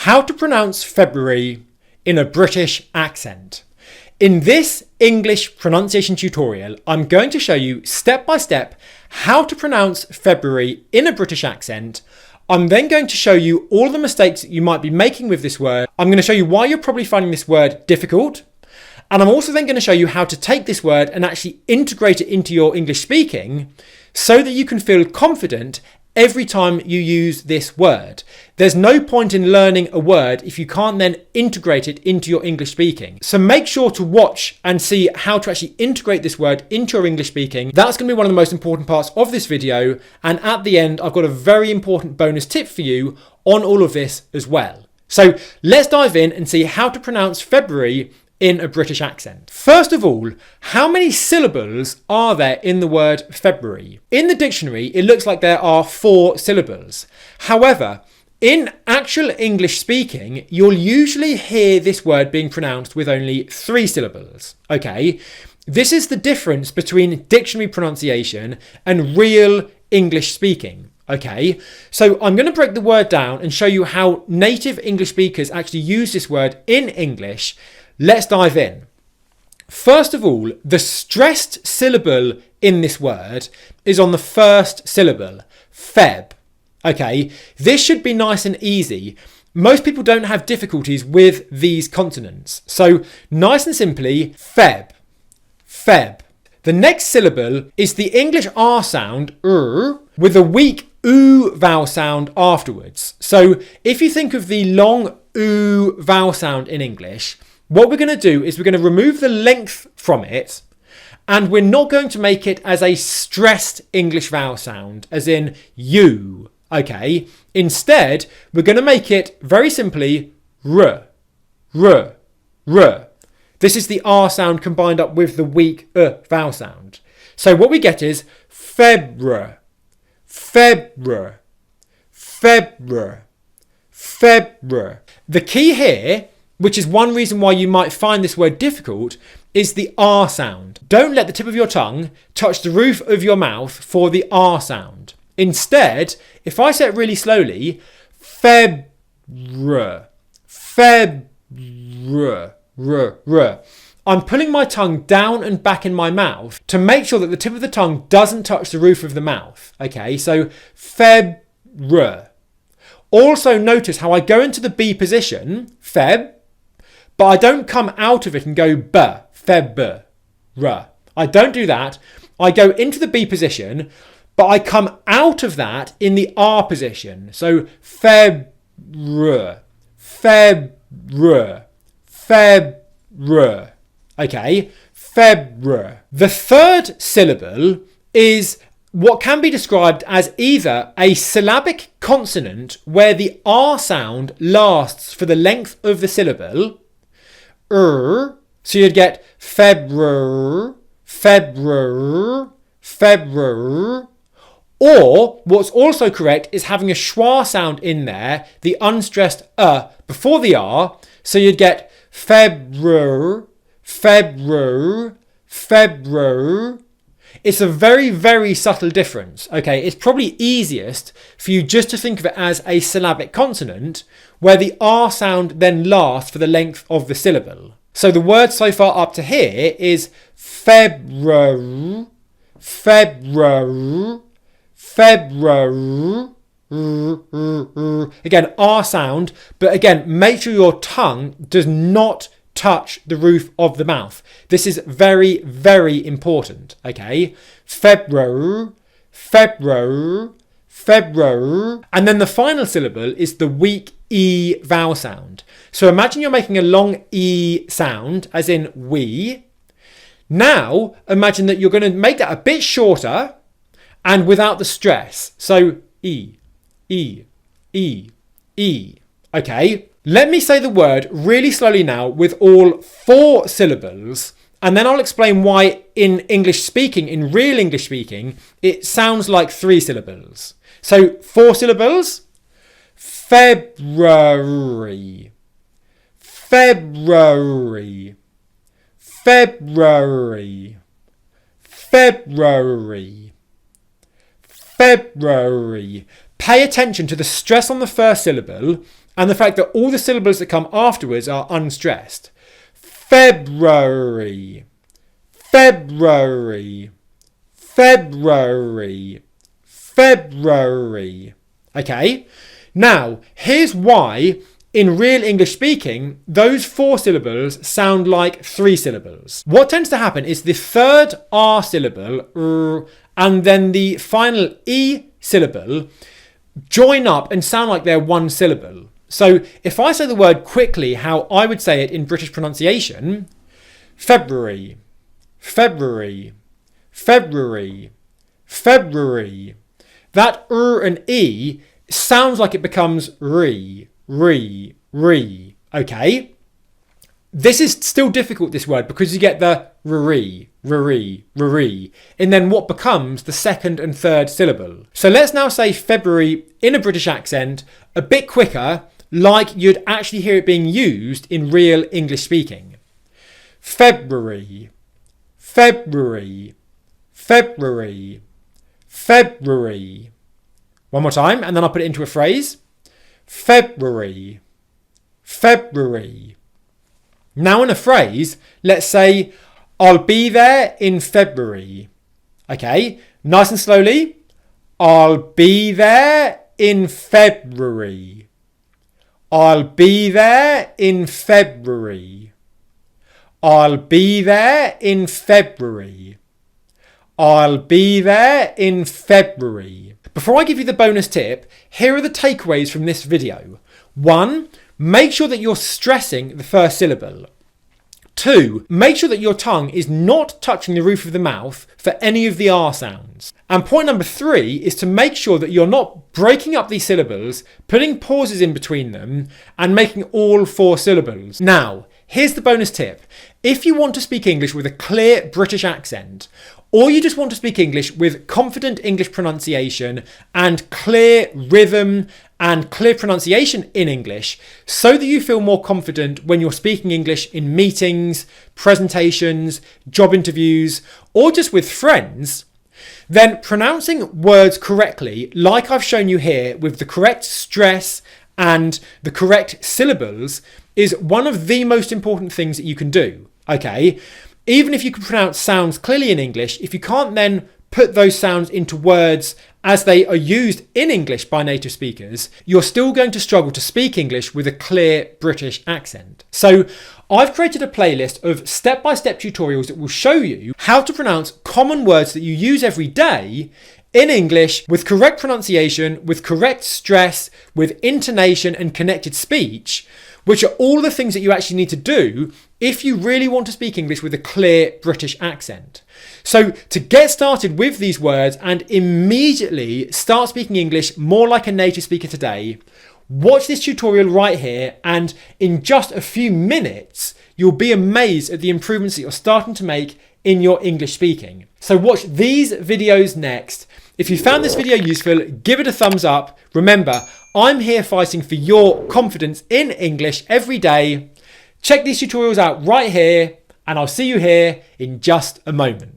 How to pronounce February in a British accent. In this English pronunciation tutorial, I'm going to show you step by step how to pronounce February in a British accent. I'm then going to show you all the mistakes that you might be making with this word. I'm going to show you why you're probably finding this word difficult. And I'm also then going to show you how to take this word and actually integrate it into your English speaking so that you can feel confident every time you use this word. There's no point in learning a word if you can't then integrate it into your English speaking. So make sure to watch and see how to actually integrate this word into your English speaking. That's going to be one of the most important parts of this video. And at the end, I've got a very important bonus tip for you on all of this as well. So let's dive in and see how to pronounce February in a British accent. First of all, how many syllables are there in the word February? In the dictionary, it looks like there are 4 syllables. However, in actual English speaking, you'll usually hear this word being pronounced with only 3 syllables. Okay, this is the difference between dictionary pronunciation and real English speaking. Okay, so I'm going to break the word down and show you how native English speakers actually use this word in English. Let's dive in. First of all, the stressed syllable in this word is on the first syllable, Feb. Okay, this should be nice and easy. Most people don't have difficulties with these consonants. So nice and simply, Feb, Feb. The next syllable is the English R sound, with a weak oo vowel sound afterwards. So if you think of the long oo vowel sound in English, what we're going to do is we're going to remove the length from it, and we're not going to make it as a stressed English vowel sound, as in you, okay? Instead, we're going to make it very simply r, r, r. This is the R sound combined up with the weak vowel sound. So what we get is February, February, February, February. The key here, which is one reason why you might find this word difficult, is the R sound. Don't let the tip of your tongue touch the roof of your mouth for the R sound. Instead, if I say it really slowly, February, February, I'm pulling my tongue down and back in my mouth to make sure that the tip of the tongue doesn't touch the roof of the mouth. Okay, so February. Also notice how I go into the B position, Feb, but I don't come out of it and go b, feb, r. I don't do that. I go into the B position, but I come out of that in the R position. So feb, r, feb, r, feb, r. Okay, February. The third syllable is what can be described as either a syllabic consonant where the R sound lasts for the length of the syllable, so you'd get February, February, February, or what's also correct is having a schwa sound in there, the unstressed before the R, so you'd get February, February, February. It's a very, very subtle difference. Okay, it's probably easiest for you just to think of it as a syllabic consonant where the R sound then lasts for the length of the syllable. So the word so far up to here is February, February, February. Again, R sound, but again, make sure your tongue does not touch the roof of the mouth. This is very, very important. Okay, February, February, February. And then the final syllable is the weak E vowel sound. So imagine you're making a long E sound, as in we. Now, imagine that you're going to make that a bit shorter and without the stress. So E, E, E, E. Okay, let me say the word really slowly now with all 4 syllables, and then I'll explain why in English speaking, in real English speaking, it sounds like 3 syllables. So 4 syllables. February, February, February, February, February. Pay attention to the stress on the first syllable and the fact that all the syllables that come afterwards are unstressed. February, February, February, February. Okay, now here's why in real English speaking, those 4 syllables sound like 3 syllables. What tends to happen is the third R syllable and then the final E syllable join up and sound like they're one syllable. So if I say the word quickly how I would say it in British pronunciation, February, February, February, February, that and E sounds like it becomes re, okay? This is still difficult, this word, because you get the re, and then what becomes the second and third syllable. So let's now say February in a British accent, a bit quicker, like you'd actually hear it being used in real English speaking. February, February, February, February. One more time, and then I'll put it into a phrase. February, February. Now in a phrase, let's say, I'll be there in February. Okay, nice and slowly. I'll be there in February. I'll be there in February. I'll be there in February. I'll be there in February. Before I give you the bonus tip, here are the takeaways from this video. 1, make sure that you're stressing the first syllable. 2, make sure that your tongue is not touching the roof of the mouth for any of the R sounds. And point number 3 is to make sure that you're not breaking up these syllables, putting pauses in between them, and making all 4 syllables. Now, here's the bonus tip. If you want to speak English with a clear British accent, or you just want to speak English with confident English pronunciation and clear rhythm and clear pronunciation in English, so that you feel more confident when you're speaking English in meetings, presentations, job interviews, or just with friends, then pronouncing words correctly, like I've shown you here with the correct stress and the correct syllables, is one of the most important things that you can do, okay? Even if you can pronounce sounds clearly in English, if you can't then put those sounds into words as they are used in English by native speakers, you're still going to struggle to speak English with a clear British accent. So I've created a playlist of step-by-step tutorials that will show you how to pronounce common words that you use every day in English with correct pronunciation, with correct stress, with intonation and connected speech, which are all the things that you actually need to do if you really want to speak English with a clear British accent. So to get started with these words and immediately start speaking English more like a native speaker today, watch this tutorial right here, and in just a few minutes, you'll be amazed at the improvements that you're starting to make in your English speaking. So watch these videos next. If you found this video useful, give it a thumbs up. Remember, I'm here fighting for your confidence in English every day. Check these tutorials out right here, and I'll see you here in just a moment.